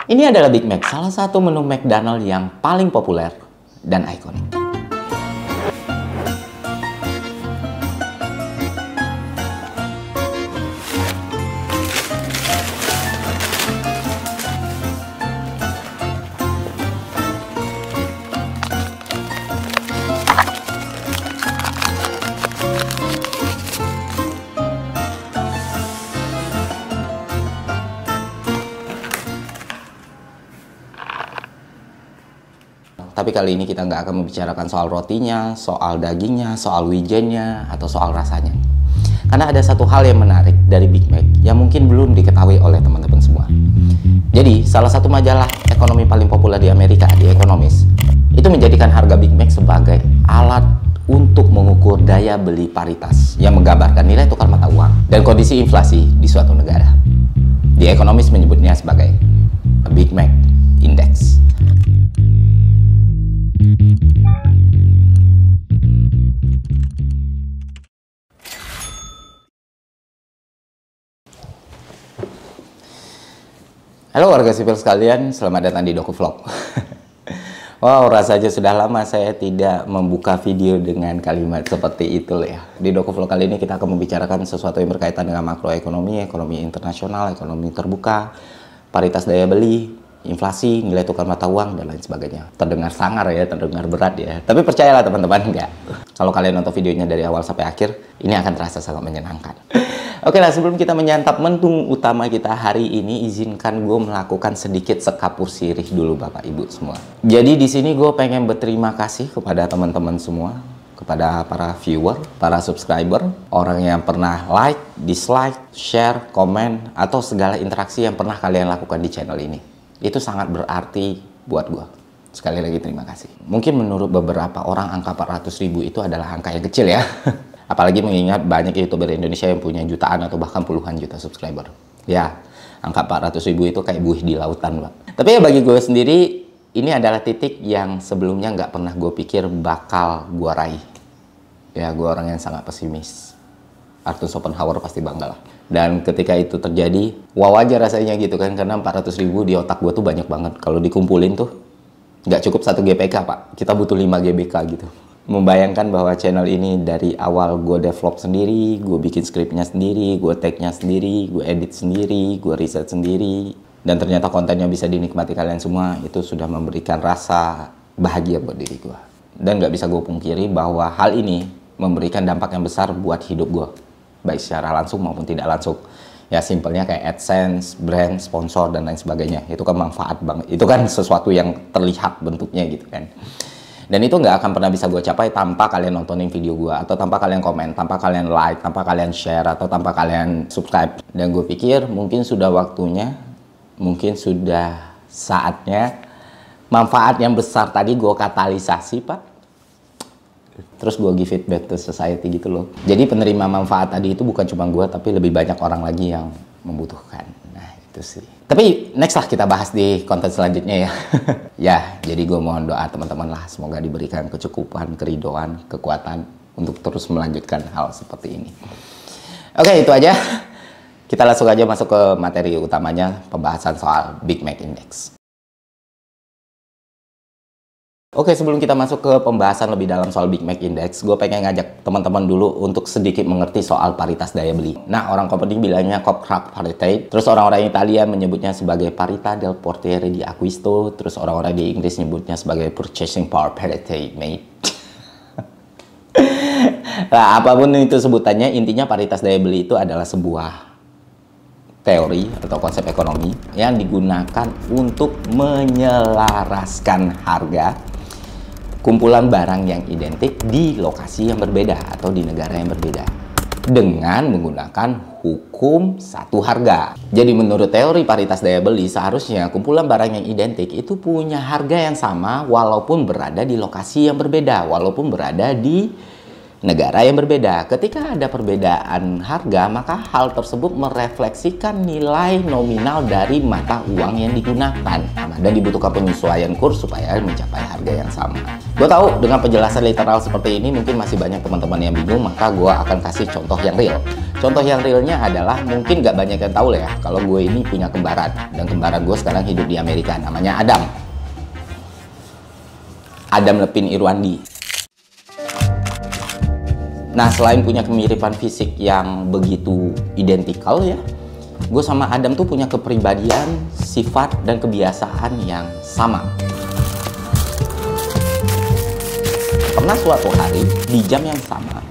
Ini adalah Big Mac, salah satu menu McDonald yang paling populer dan ikonik. Tapi kali ini kita nggak akan membicarakan soal rotinya, soal dagingnya, soal wijennya, atau soal rasanya. Karena ada satu hal yang menarik dari Big Mac yang mungkin belum diketahui oleh teman-teman semua. Jadi, salah satu majalah ekonomi paling populer di Amerika, The Economist, itu menjadikan harga Big Mac sebagai alat untuk mengukur daya beli paritas yang menggambarkan nilai tukar mata uang dan kondisi inflasi di suatu negara. The Economist menyebutnya sebagai a Big Mac Index. Halo warga sipil sekalian, selamat datang di DokuVlog. Wow, rasanya sudah lama saya tidak membuka video dengan kalimat seperti itu ya. Di DokuVlog kali ini kita akan membicarakan sesuatu yang berkaitan dengan makroekonomi, ekonomi internasional, ekonomi terbuka, paritas daya beli, inflasi, nilai tukar mata uang, dan lain sebagainya. Terdengar sangar ya, terdengar berat ya. Tapi percayalah teman-teman, enggak. Kalau kalian nonton videonya dari awal sampai akhir, ini akan terasa sangat menyenangkan. Oke lah, sebelum kita menyantap menu utama kita hari ini, izinkan gue melakukan sedikit sekapur sirih dulu Bapak Ibu semua. Jadi di sini gue pengen berterima kasih kepada teman-teman semua, kepada para viewer, para subscriber, orang yang pernah like, dislike, share, komen, atau segala interaksi yang pernah kalian lakukan di channel ini. Itu sangat berarti buat gue. Sekali lagi terima kasih. Mungkin menurut beberapa orang angka 400.000 itu adalah angka yang kecil ya. Apalagi mengingat banyak YouTuber Indonesia yang punya jutaan atau bahkan puluhan juta subscriber. Ya, angka 400.000 itu kayak buih di lautan, Pak. Tapi ya bagi gue sendiri, ini adalah titik yang sebelumnya nggak pernah gue pikir bakal gue raih. Ya, gue orang yang sangat pesimis. Arthur Schopenhauer pasti bangga lah. Dan ketika itu terjadi, wow aja rasanya gitu kan. Karena 400.000 di otak gue tuh banyak banget. Kalau dikumpulin tuh, nggak cukup 1 GPK, Pak. Kita butuh 5 GBK gitu. Membayangkan bahwa channel ini dari awal gue develop sendiri, gue bikin skripnya sendiri, gue tag-nya sendiri, gue edit sendiri, gue riset sendiri, dan ternyata kontennya bisa dinikmati kalian semua, itu sudah memberikan rasa bahagia buat diri gue. Dan nggak bisa gue pungkiri bahwa hal ini memberikan dampak yang besar buat hidup gue, baik secara langsung maupun tidak langsung. Ya simpelnya kayak AdSense, brand, sponsor, dan lain sebagainya. Itu kan manfaat banget. Itu kan sesuatu yang terlihat bentuknya gitu kan. Dan itu nggak akan pernah bisa gue capai tanpa kalian nontonin video gue, atau tanpa kalian komen, tanpa kalian like, tanpa kalian share, atau tanpa kalian subscribe. Dan gue pikir mungkin sudah waktunya, mungkin sudah saatnya manfaat yang besar tadi gue katalisasi, Pak. Terus gue give it back to society gitu loh. Jadi penerima manfaat tadi itu bukan cuma gue, tapi lebih banyak orang lagi yang membutuhkan. Nah itu sih. Tapi next lah kita bahas di konten selanjutnya ya. Ya, jadi gue mohon doa teman-teman lah. Semoga diberikan kecukupan, keridoan, kekuatan untuk terus melanjutkan hal seperti ini. Oke, itu aja. Kita langsung aja masuk ke materi utamanya, pembahasan soal Big Mac Index. Oke, sebelum kita masuk ke pembahasan lebih dalam soal Big Mac Index, gue pengen ngajak teman-teman dulu untuk sedikit mengerti soal paritas daya beli. Nah, orang company bilangnya Cobb-Cragg parity, terus orang-orang Italia menyebutnya sebagai parità del potere di acquisto, terus orang-orang di Inggris menyebutnya sebagai purchasing power parity, mate. Nah, apapun itu sebutannya, intinya paritas daya beli itu adalah sebuah teori atau konsep ekonomi yang digunakan untuk menyelaraskan harga kumpulan barang yang identik di lokasi yang berbeda atau di negara yang berbeda dengan menggunakan hukum satu harga. Jadi menurut teori paritas daya beli, seharusnya kumpulan barang yang identik itu punya harga yang sama walaupun berada di lokasi yang berbeda, walaupun berada di negara yang berbeda. Ketika ada perbedaan harga, maka hal tersebut merefleksikan nilai nominal dari mata uang yang digunakan. Dan dibutuhkan penyesuaian kurs supaya mencapai harga yang sama. Gue tahu dengan penjelasan literal seperti ini mungkin masih banyak teman-teman yang bingung, maka gue akan kasih contoh yang real. Contoh yang realnya adalah, mungkin nggak banyak yang tahu lah ya, kalau gue ini punya kembaran, dan kembaran gue sekarang hidup di Amerika, namanya Adam. Adam Levine Irwandi. Nah, selain punya kemiripan fisik yang begitu identikal ya, gue sama Adam tuh punya kepribadian, sifat, dan kebiasaan yang sama. Pernah suatu hari, di jam yang sama,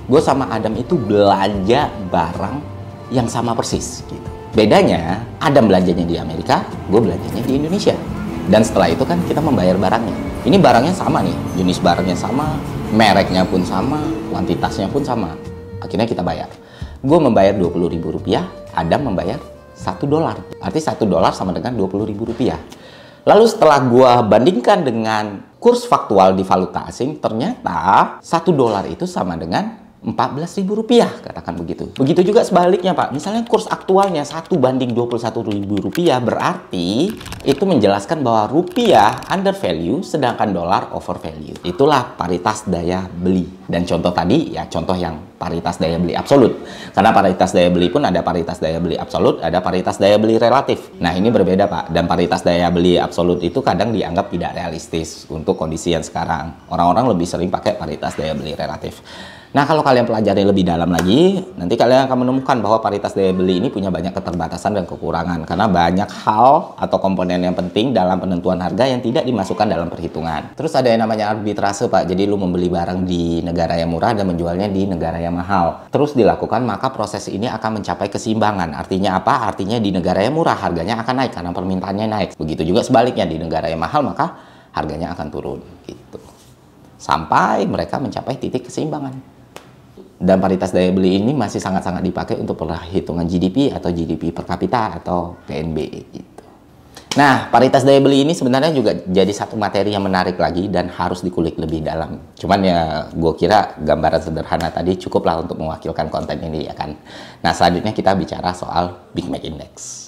gue sama Adam itu belanja barang yang sama persis gitu. Bedanya, Adam belanjanya di Amerika, gue belanjanya di Indonesia. Dan setelah itu kan kita membayar barangnya. Ini barangnya sama nih, jenis barangnya sama, mereknya pun sama, kuantitasnya pun sama. Akhirnya kita bayar. Gue membayar Rp20.000, Adam membayar $1. Arti $1 sama dengan Rp20.000. Lalu setelah gue bandingkan dengan kurs faktual di valuta asing, ternyata $1 itu sama dengan Rp14.000, katakan begitu. Begitu juga sebaliknya Pak, misalnya kurs aktualnya 1:21.000 rupiah, berarti itu menjelaskan bahwa rupiah under value sedangkan dolar over value. Itulah paritas daya beli. Dan contoh tadi ya contoh yang paritas daya beli absolut. Karena paritas daya beli pun ada paritas daya beli absolut, ada paritas daya beli relatif. Nah ini berbeda Pak, dan paritas daya beli absolut itu kadang dianggap tidak realistis untuk kondisi yang sekarang. Orang-orang lebih sering pakai paritas daya beli relatif. Nah, kalau kalian pelajari lebih dalam lagi, nanti kalian akan menemukan bahwa paritas daya beli ini punya banyak keterbatasan dan kekurangan. Karena banyak hal atau komponen yang penting dalam penentuan harga yang tidak dimasukkan dalam perhitungan. Terus ada yang namanya arbitrase, Pak. Jadi, lu membeli barang di negara yang murah dan menjualnya di negara yang mahal. Terus dilakukan, maka proses ini akan mencapai keseimbangan. Artinya apa? Artinya di negara yang murah, harganya akan naik karena permintaannya naik. Begitu juga sebaliknya, di negara yang mahal, maka harganya akan turun. Gitu. Sampai mereka mencapai titik keseimbangan. Dan paritas daya beli ini masih sangat-sangat dipakai untuk perhitungan GDP atau GDP per kapita atau PNB gitu. Nah, paritas daya beli ini sebenarnya juga jadi satu materi yang menarik lagi dan harus dikulik lebih dalam. Cuman ya gue kira gambaran sederhana tadi cukuplah untuk mewakilkan konten ini ya kan. Nah, selanjutnya kita bicara soal Big Mac Index.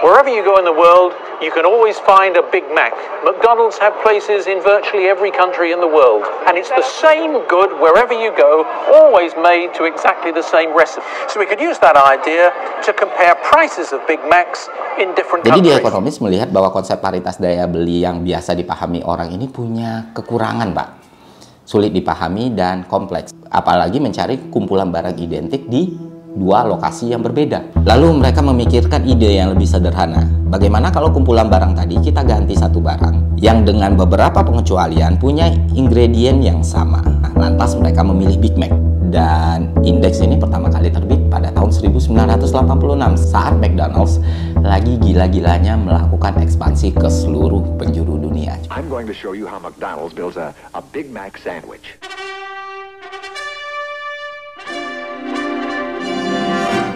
Wherever you go in the world, you can always find a Big Mac. McDonald's have places in virtually every country in the world. And it's the same good wherever you go, always made to exactly the same recipe. So we could use that idea to compare prices of Big Macs in different countries. Jadi di ekonomis melihat bahwa konsep paritas daya beli yang biasa dipahami orang ini punya kekurangan, Pak. Sulit dipahami dan kompleks. Apalagi mencari kumpulan barang identik di dua lokasi yang berbeda. Lalu mereka memikirkan ide yang lebih sederhana. Bagaimana kalau kumpulan barang tadi kita ganti satu barang yang dengan beberapa pengecualian punya ingredient yang sama. Nah, lantas mereka memilih Big Mac. Dan indeks ini pertama kali terbit pada tahun 1986 saat McDonald's lagi gila-gilanya melakukan ekspansi ke seluruh penjuru dunia. I'm going to show you how McDonald's builds a Big Mac sandwich.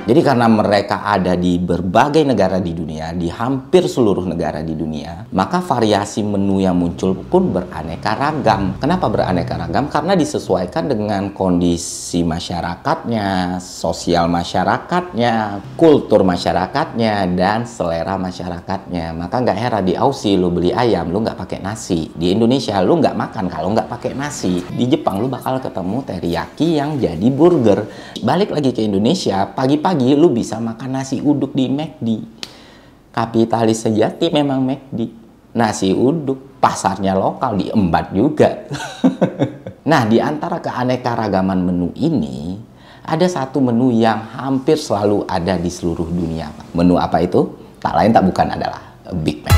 Jadi karena mereka ada di berbagai negara di dunia, di hampir seluruh negara di dunia, maka variasi menu yang muncul pun beraneka ragam. Kenapa beraneka ragam? Karena disesuaikan dengan kondisi masyarakatnya, sosial masyarakatnya, kultur masyarakatnya, dan selera masyarakatnya. Maka nggak heran di Aussie lu beli ayam, lu nggak pakai nasi. Di Indonesia lu nggak makan kalau nggak pakai nasi. Di Jepang lu bakal ketemu teriyaki yang jadi burger. Balik lagi ke Indonesia, pagi-pagi lu bisa makan nasi uduk di McD. Kapitalis sejati memang McD. Nasi uduk, pasarnya lokal, diembat juga. Nah, di antara keanekaragaman menu ini, ada satu menu yang hampir selalu ada di seluruh dunia. Menu apa itu? Tak lain tak bukan adalah Big Mac.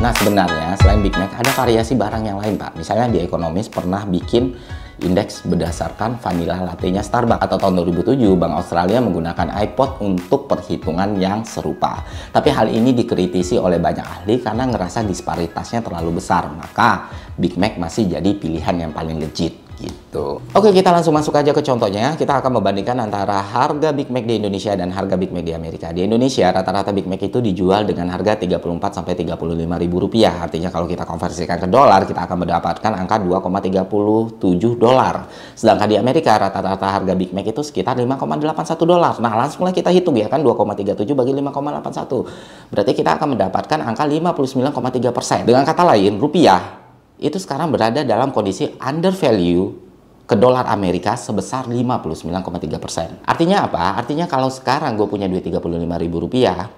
Nah, sebenarnya selain Big Mac, ada variasi barang yang lain, Pak. Misalnya di ekonomis pernah bikin indeks berdasarkan vanilla latte-nya Starbucks. Atau tahun 2007, Bank Australia menggunakan iPod untuk perhitungan yang serupa. Tapi hal ini dikritisi oleh banyak ahli karena ngerasa disparitasnya terlalu besar. Maka Big Mac masih jadi pilihan yang paling legit. gitu. Oke, kita langsung masuk aja ke contohnya. Kita akan membandingkan antara harga Big Mac di Indonesia dan harga Big Mac di Amerika. Di Indonesia rata-rata Big Mac itu dijual dengan harga 34 sampai 35 ribu rupiah. Artinya kalau kita konversikan ke dolar, kita akan mendapatkan angka 2,37 dolar. Sedangkan di Amerika rata-rata harga Big Mac itu sekitar 5,81 dolar. Nah, langsunglah kita hitung ya kan, 2,37 bagi 5,81. Berarti kita akan mendapatkan angka 59,3%. Dengan kata lain, rupiah itu sekarang berada dalam kondisi under value ke dolar Amerika sebesar 59,3%. Artinya apa? Artinya kalau sekarang gue punya duit 35 ribu rupiah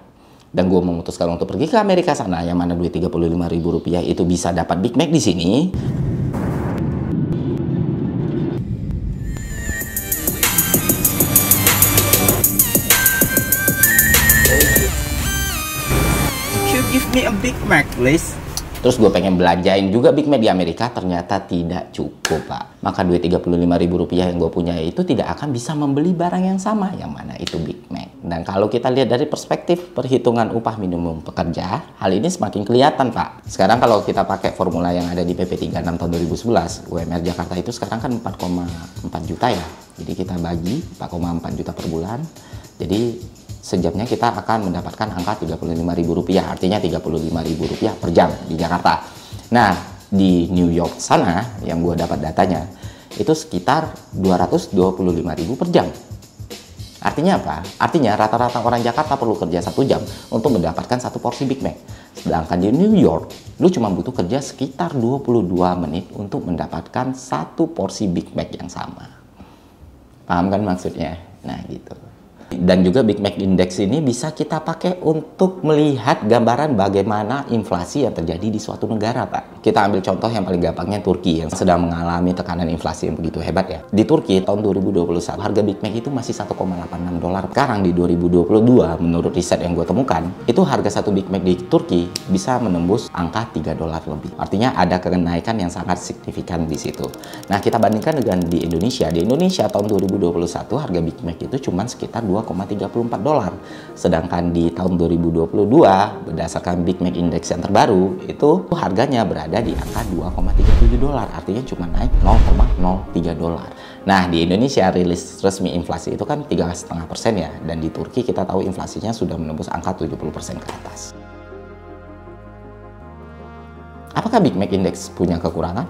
dan gue memutuskan untuk pergi ke Amerika sana, yang mana duit 35 ribu rupiah itu bisa dapat Big Mac di sini. You give me a Big Mac, please. Terus gue pengen belanjain juga Big Mac di Amerika, ternyata tidak cukup, Pak. Maka duit 35 ribu rupiah yang gue punya itu tidak akan bisa membeli barang yang sama, yang mana itu Big Mac. Dan kalau kita lihat dari perspektif perhitungan upah minimum pekerja, hal ini semakin kelihatan, Pak. Sekarang kalau kita pakai formula yang ada di PP 36 tahun 2011, UMR Jakarta itu sekarang kan 4,4 juta ya. Jadi kita bagi 4,4 juta per bulan. Jadi sejamnya kita akan mendapatkan angka 35 ribu rupiah, artinya 35 ribu rupiah per jam di Jakarta. Nah, di New York sana, yang gue dapat datanya, itu sekitar 225 ribu per jam. Artinya apa? Artinya rata-rata orang Jakarta perlu kerja 1 jam untuk mendapatkan 1 porsi Big Mac. Sedangkan di New York, lu cuma butuh kerja sekitar 22 menit untuk mendapatkan 1 porsi Big Mac yang sama. Paham kan maksudnya? Nah, gitu. Dan juga Big Mac Index ini bisa kita pakai untuk melihat gambaran bagaimana inflasi yang terjadi di suatu negara, Pak. Kita ambil contoh yang paling gampangnya Turki yang sedang mengalami tekanan inflasi yang begitu hebat ya. Di Turki tahun 2021 harga Big Mac itu masih 1,86 dolar. Sekarang di 2022 menurut riset yang gue temukan, itu harga 1 Big Mac di Turki bisa menembus angka 3 dolar lebih. Artinya ada kenaikan yang sangat signifikan di situ. Nah, kita bandingkan dengan di Indonesia. Di Indonesia tahun 2021 harga Big Mac itu cuma sekitar 2,34 dolar. Sedangkan di tahun 2022 berdasarkan Big Mac Index yang terbaru itu harganya berada di angka 2,37 dolar. Artinya cuma naik 0,03 dolar. Nah, di Indonesia rilis resmi inflasi itu kan 3,5% ya, dan di Turki kita tahu inflasinya sudah menembus angka 70% ke atas. Apakah Big Mac Index punya kekurangan?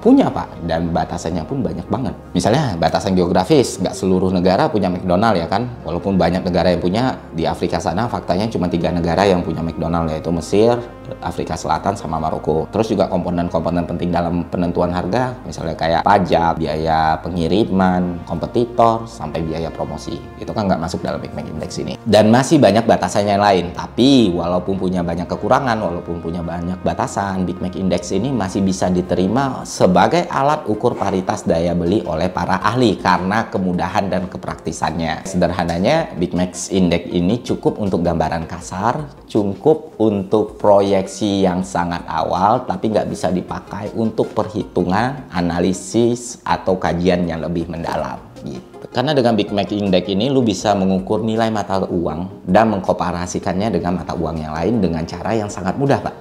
Punya, Pak, dan batasannya pun banyak banget. Misalnya batasan geografis, nggak seluruh negara punya McDonald ya kan, walaupun banyak negara yang punya. Di Afrika sana faktanya cuma 3 negara yang punya McDonald, yaitu Mesir, Afrika Selatan, sama Maroko. Terus juga komponen-komponen penting dalam penentuan harga, misalnya kayak pajak, biaya pengiriman, kompetitor, sampai biaya promosi, itu kan nggak masuk dalam Big Mac Index ini. Dan masih banyak batasannya yang lain. Tapi walaupun punya banyak kekurangan, walaupun punya banyak batasan, Big Mac Index ini masih bisa diterima sebagai alat ukur paritas daya beli oleh para ahli karena kemudahan dan kepraktisannya. Sederhananya, Big Mac Index ini cukup untuk gambaran kasar, cukup untuk proyeksi yang sangat awal, tapi nggak bisa dipakai untuk perhitungan, analisis, atau kajian yang lebih mendalam. Gitu. Karena dengan Big Mac Index ini, lu bisa mengukur nilai mata uang dan mengkomparasikannya dengan mata uang yang lain dengan cara yang sangat mudah, Pak.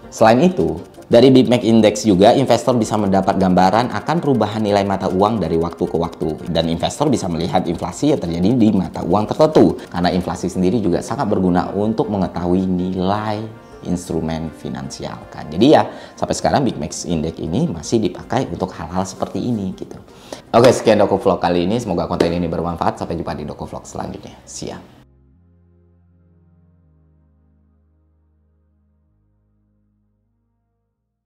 Selain itu, dari Big Mac Index juga investor bisa mendapat gambaran akan perubahan nilai mata uang dari waktu ke waktu. Dan investor bisa melihat inflasi yang terjadi di mata uang tertentu. Karena inflasi sendiri juga sangat berguna untuk mengetahui nilai instrumen finansial kan. Jadi ya, sampai sekarang Big Mac Index ini masih dipakai untuk hal-hal seperti ini gitu. Oke, sekian Doko Vlog kali ini. Semoga konten ini bermanfaat. Sampai jumpa di Doko Vlog selanjutnya. Siap.